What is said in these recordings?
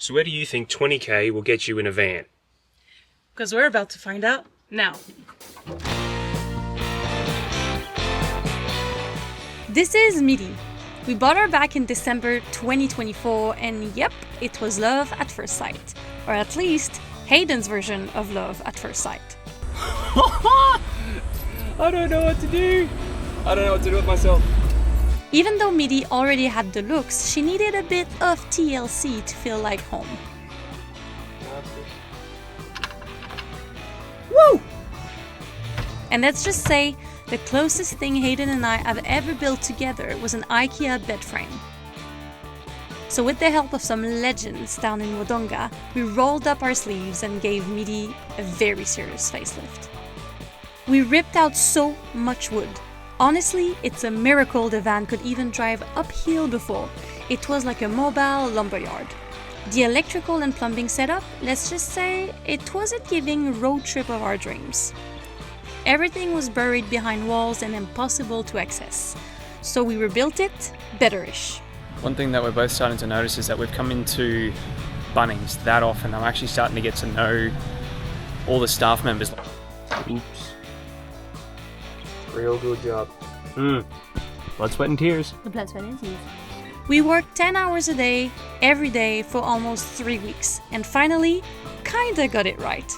So where do you think 20k will get you in a van? Because we're about to find out now. This is Midi. We bought her back in December 2024, and yep, it was love at first sight. Or at least, Hayden's version of love at first sight. I don't know what to do. I don't know what to do with myself. Even though Midi already had the looks, she needed a bit of TLC to feel like home. Woo! And let's just say, the closest thing Hayden and I have ever built together was an IKEA bed frame. So with the help of some legends down in Wodonga, we rolled up our sleeves and gave Midi a very serious facelift. We ripped out so much wood. Honestly, it's a miracle the van could even drive uphill before. It was like a mobile lumberyard. The electrical and plumbing setup, let's just say, it wasn't giving road trip of our dreams. Everything was buried behind walls and impossible to access. So we rebuilt it betterish. One thing that we're both starting to notice is that we've come into Bunnings that often. I'm actually starting to get to know all the staff members. Oops. Real good job. Blood, sweat and tears. The blood, sweat and tears. We worked 10 hours a day, every day for almost 3 weeks, and finally, kinda got it right.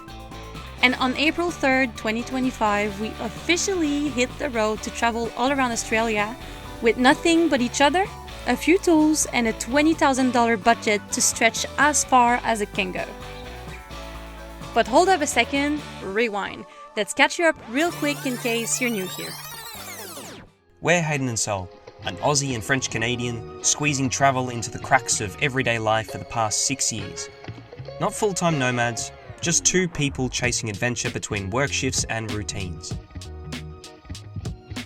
And on April 3rd, 2025, we officially hit the road to travel all around Australia with nothing but each other, a few tools, and a $20,000 budget to stretch as far as it can go. But hold up a second, rewind. Let's catch you up real quick in case you're new here. We're Hayden and Sol, an Aussie and French Canadian squeezing travel into the cracks of everyday life for the past 6 years. Not full-time nomads, just two people chasing adventure between work shifts and routines.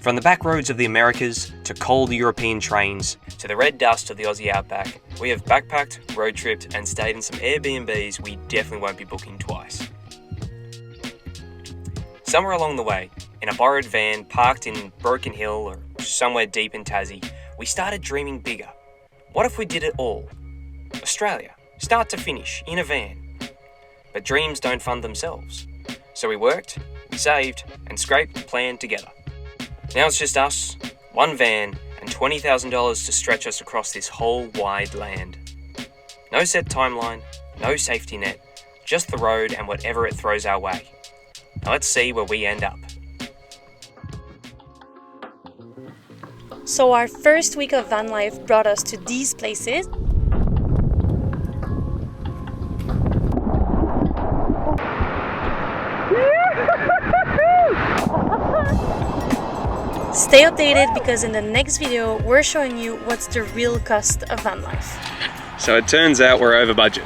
From the back roads of the Americas to cold European trains to the red dust of the Aussie outback, we have backpacked, road tripped and stayed in some Airbnbs we definitely won't be booking twice. Somewhere along the way, in a borrowed van parked in Broken Hill or somewhere deep in Tassie, we started dreaming bigger. What if we did it all? Australia, start to finish, in a van. But dreams don't fund themselves. So we worked, we saved, and scraped the plan together. Now it's just us, one van, and $20,000 to stretch us across this whole wide land. No set timeline, no safety net, just the road and whatever it throws our way. Now let's see where we end up. So our first week of van life brought us to these places. Stay updated because in the next video we're showing you what's the real cost of van life. So it turns out we're over budget.